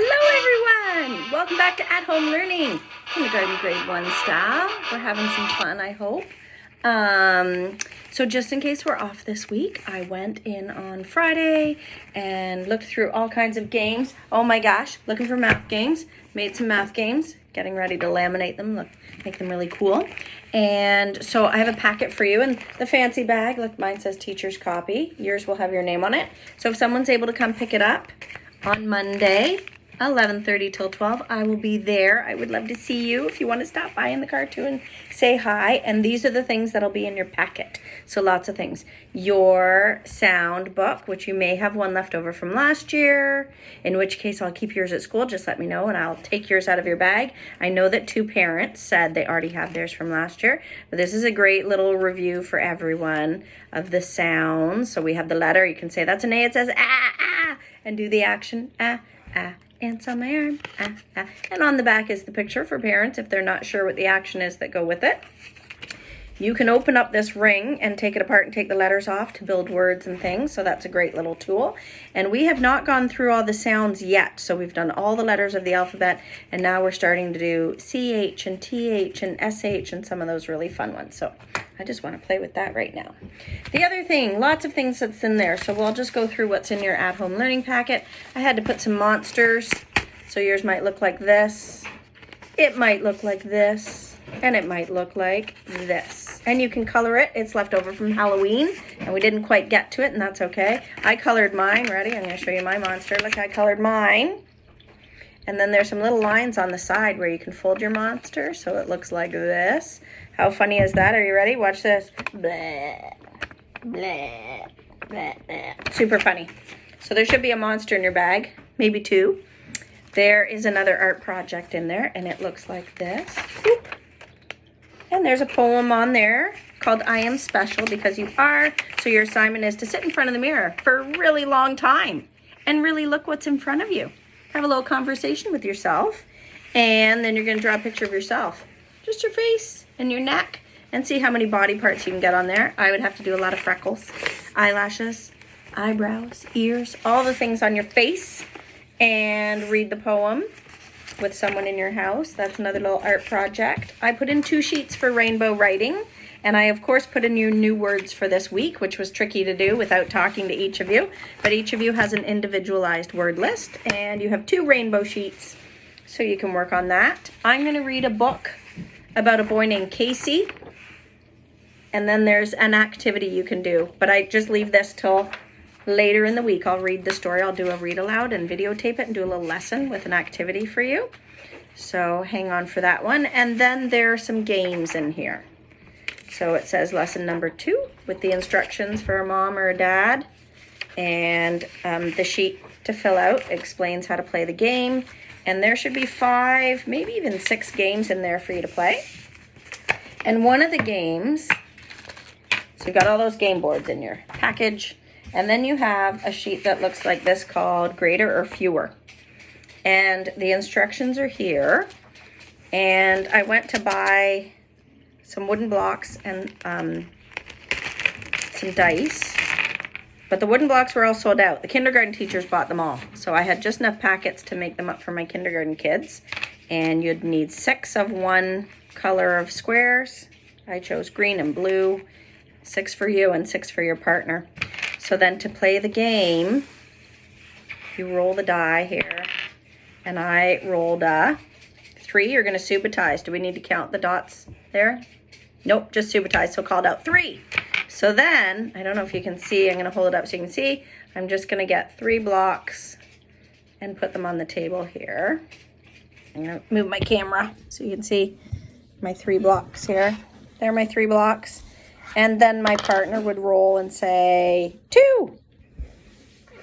Hello everyone! Welcome back to At Home Learning, kindergarten grade 1 style. We're having some fun, I hope. So just in case we're off this week, I went in on Friday and looked through all kinds of games. Oh my gosh, looking for math games. Made some math games, getting ready to laminate them, make them really cool. And so I have a packet for you in the fancy bag. Look, mine says teacher's copy. Yours will have your name on it. So if someone's able to come pick it up on Monday, 11:30 till 12, I will be there. I would love to see you if you want to stop by in the car too and say hi. And these are the things that'll be in your packet. So lots of things. Your sound book, which you may have one left over from last year, in which case I'll keep yours at school. Just let me know and I'll take yours out of your bag. I know that 2 parents said they already have theirs from last year, but this is a great little review for everyone of the sounds. So we have the letter. You can say that's an A. It says ah, ah, and do the action ah, ah. Ants on my arm, ah, ah. And on the back is the picture for parents if they're not sure what the action is that go with it. You can open up this ring and take it apart and take the letters off to build words and things. So that's a great little tool. And we have not gone through all the sounds yet. So we've done all the letters of the alphabet. And now we're starting to do CH and TH and SH and some of those really fun ones. So I just want to play with that right now. The other thing, lots of things that's in there. So we'll just go through what's in your at-home learning packet. I had to put some monsters. So yours might look like this. It might look like this. And it might look like this. And you can color it. It's left over from Halloween. And we didn't quite get to it, and that's okay. I colored mine. Ready? I'm going to show you my monster. Look, I colored mine. And then there's some little lines on the side where you can fold your monster. So it looks like this. How funny is that? Are you ready? Watch this. Blah, blah, blah, blah. Super funny. So there should be a monster in your bag. Maybe 2. There is another art project in there. And it looks like this. Whoop. And there's a poem on there called I Am Special Because You Are. So your assignment is to sit in front of the mirror for a really long time and really look what's in front of you. Have a little conversation with yourself. And then you're going to draw a picture of yourself. Just your face and your neck. And see how many body parts you can get on there. I would have to do a lot of freckles, eyelashes, eyebrows, ears, all the things on your face. And read the poem with someone in your house. That's another little art project. I put in 2 sheets for rainbow writing, and I of course put in your new words for this week, which was tricky to do without talking to each of you, but each of you has an individualized word list, and you have 2 rainbow sheets, so you can work on that. I'm going to read a book about a boy named Casey, and then there's an activity you can do, but I just leave this till later in the week. I'll read the story. I'll do a read aloud and videotape it and do a little lesson with an activity for you. So hang on for that one. And then there are some games in here. So it says lesson number 2 with the instructions for a mom or a dad. And the sheet to fill out explains how to play the game. And there should be 5, maybe even 6 games in there for you to play. And one of the games, so you've got all those game boards in your package. And then you have a sheet that looks like this called Greater or Fewer. And the instructions are here. And I went to buy some wooden blocks and some dice. But the wooden blocks were all sold out. The kindergarten teachers bought them all. So I had just enough packets to make them up for my kindergarten kids. And you'd need 6 of one color of squares. I chose green and blue. 6 for you and 6 for your partner. So then to play the game, you roll the die here, and I rolled a 3. You're going to subitize. Do we need to count the dots there? Nope, just subitize, so called out 3. So then, I don't know if you can see, I'm going to hold it up so you can see. I'm just going to get 3 blocks and put them on the table here. I'm going to move my camera so you can see my 3 blocks here. There are my 3 blocks. And then my partner would roll and say 2.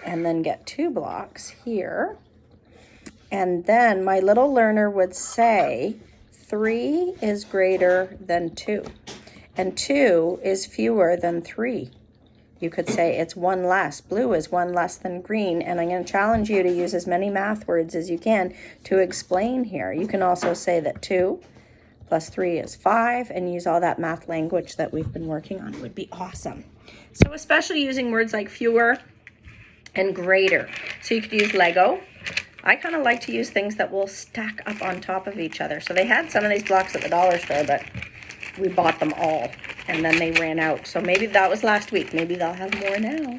And then get 2 blocks here. And then my little learner would say 3 is greater than 2. And 2 is fewer than 3. You could say it's 1 less. Blue is 1 less than green. And I'm going to challenge you to use as many math words as you can to explain here. You can also say that 2 plus 3 is 5, and use all that math language that we've been working on. It would be awesome. So especially using words like fewer and greater. So you could use Lego. I kind of like to use things that will stack up on top of each other. So they had some of these blocks at the dollar store, but we bought them all and then they ran out. So maybe that was last week. Maybe they'll have more now.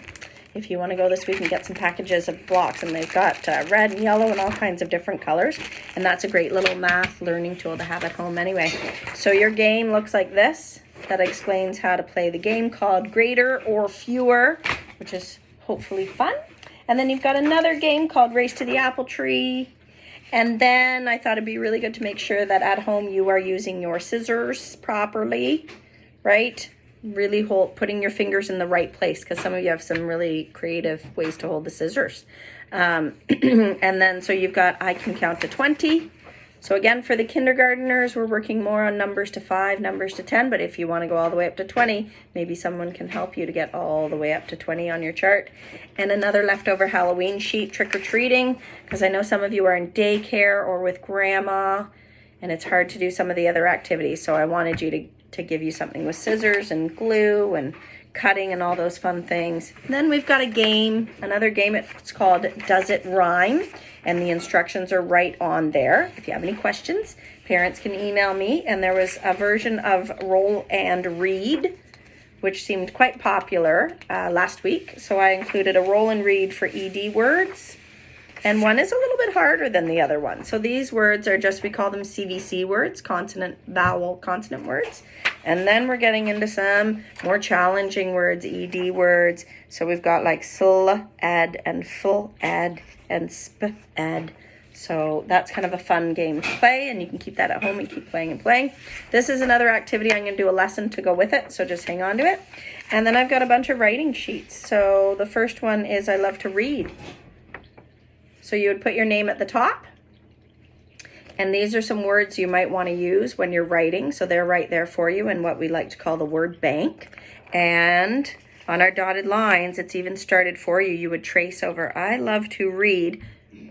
If you want to go this week and get some packages of blocks, and they've got red and yellow and all kinds of different colors, and that's a great little math learning tool to have at home anyway. So your game looks like this. That explains how to play the game called Greater or Fewer, which is hopefully fun. And then you've got another game called Race to the Apple Tree. And then I thought it'd be really good to make sure that at home you are using your scissors properly, right? Really putting your fingers in the right place, because some of you have some really creative ways to hold the scissors. And then so you've got I can count to 20. So again, for the kindergarteners, we're working more on numbers to 5, numbers to 10, but if you want to go all the way up to 20, maybe someone can help you to get all the way up to 20 on your chart. And another leftover Halloween sheet, trick-or-treating, because I know some of you are in daycare or with grandma, and it's hard to do some of the other activities, so I wanted you to give you something with scissors and glue and cutting and all those fun things. And then we've got a game, another game, it's called Does It Rhyme? And the instructions are right on there. If you have any questions, parents can email me. And there was a version of Roll and Read, which seemed quite popular last week. So I included a roll and read for ED words. And one is a little bit harder than the other one. So these words are just, we call them CVC words, consonant, vowel, consonant words. And then we're getting into some more challenging words, ED words. So we've got like sl, ed, and full, ed, and sp, ed. So that's kind of a fun game to play, and you can keep that at home and keep playing and playing. This is another activity. I'm going to do a lesson to go with it, so just hang on to it. And then I've got a bunch of writing sheets. So the first one is I love to read. So you would put your name at the top. And these are some words you might want to use when you're writing. So they're right there for you in what we like to call the word bank. And on our dotted lines, it's even started for you. You would trace over, I love to read.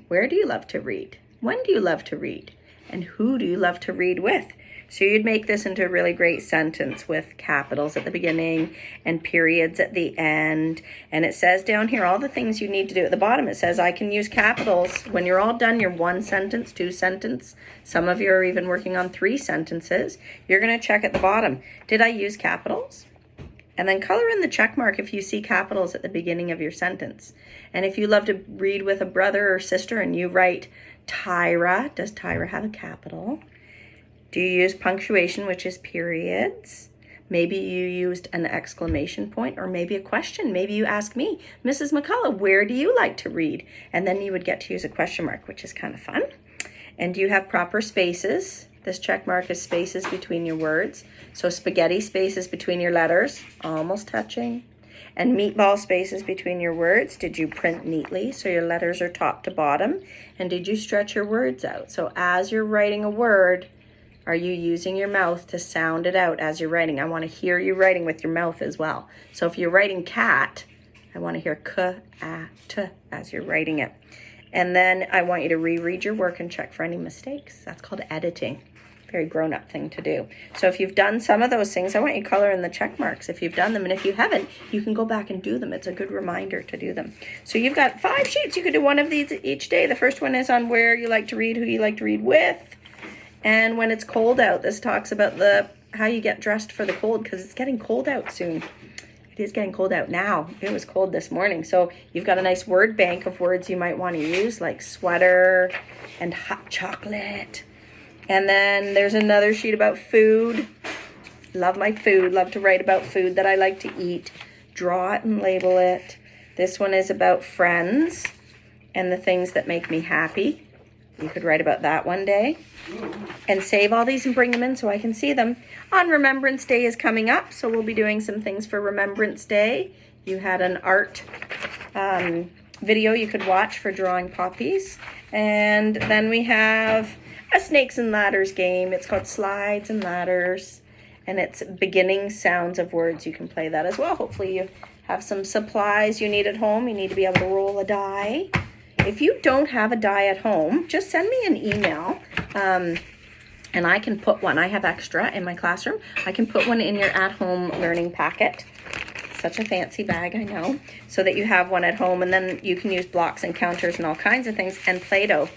Where do you love to read? When do you love to read? And who do you love to read with? So you'd make this into a really great sentence with capitals at the beginning and periods at the end. And it says down here all the things you need to do. At the bottom it says I can use capitals. When you're all done, your 1 sentence, 2 sentence. Some of you are even working on 3 sentences. You're going to check at the bottom. Did I use capitals? And then color in the check mark if you see capitals at the beginning of your sentence. And if you love to read with a brother or sister and you write Tyra, does Tyra have a capital? Do you use punctuation, which is periods? Maybe you used an exclamation point, or maybe a question. Maybe you ask me, Mrs. McCullough, where do you like to read? And then you would get to use a question mark, which is kind of fun. And do you have proper spaces? This check mark is spaces between your words. So spaghetti, spaces between your letters, almost touching. And meatball, spaces between your words. Did you print neatly so your letters are top to bottom? And did you stretch your words out? So as you're writing a word, are you using your mouth to sound it out as you're writing? I want to hear you writing with your mouth as well. So if you're writing cat, I want to hear k, a, t as you're writing it. And then I want you to reread your work and check for any mistakes. That's called editing. Very grown-up thing to do. So if you've done some of those things, I want you to color in the check marks if you've done them. And if you haven't, you can go back and do them. It's a good reminder to do them. So you've got 5 sheets. You could do one of these each day. The first one is on where you like to read, who you like to read with. And when it's cold out, this talks about how you get dressed for the cold, because it's getting cold out soon. It is getting cold out now. It was cold this morning. So you've got a nice word bank of words you might want to use, like sweater and hot chocolate. And then there's another sheet about food. Love my food. Love to write about food that I like to eat. Draw it and label it. This one is about friends and the things that make me happy. You could write about that one day. And save all these and bring them in so I can see them. On Remembrance Day is coming up, so we'll be doing some things for Remembrance Day. You had an art video you could watch for drawing poppies. And then we have a snakes and ladders game. It's called Slides and Ladders. And it's beginning sounds of words. You can play that as well. Hopefully you have some supplies you need at home. You need to be able to roll a die. If you don't have a die at home, just send me an email and I can put one. I have extra in my classroom. I can put one in your at-home learning packet Such a fancy bag, I know. So that you have one at home, and then you can use blocks and counters and all kinds of things, and Play-Doh.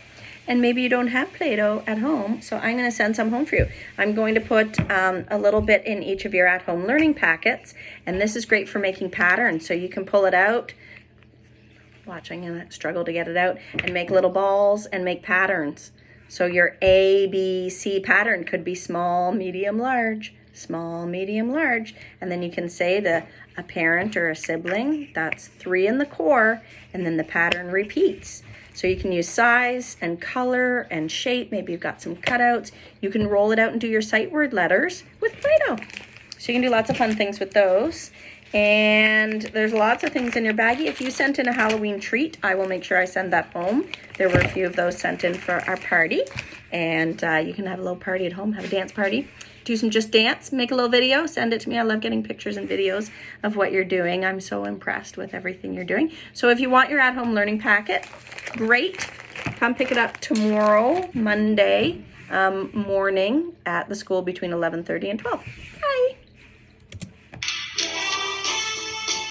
And maybe you don't have Play-Doh at home, so I'm going to send some home for you. I'm going to put a little bit in each of your at-home learning packets, and this is great for making patterns. So you can pull it out, watching and struggle to get it out, and make little balls and make patterns. So your A, B, C pattern could be small, medium, large, small, medium, large. And then you can say to a parent or a sibling, that's 3 in the core, and then the pattern repeats. So you can use size and color and shape. Maybe you've got some cutouts. You can roll it out and do your sight word letters with Play-Doh. So you can do lots of fun things with those. And there's lots of things in your baggie. If you sent in a Halloween treat, I will make sure I send that home. There were a few of those sent in for our party. And you can have a little party at home, have a dance party. Do some Just Dance, make a little video, send it to me. I love getting pictures and videos of what you're doing. I'm so impressed with everything you're doing. So if you want your at-home learning packet, great. Come pick it up tomorrow, Monday morning at the school between 11:30 and 12. Bye.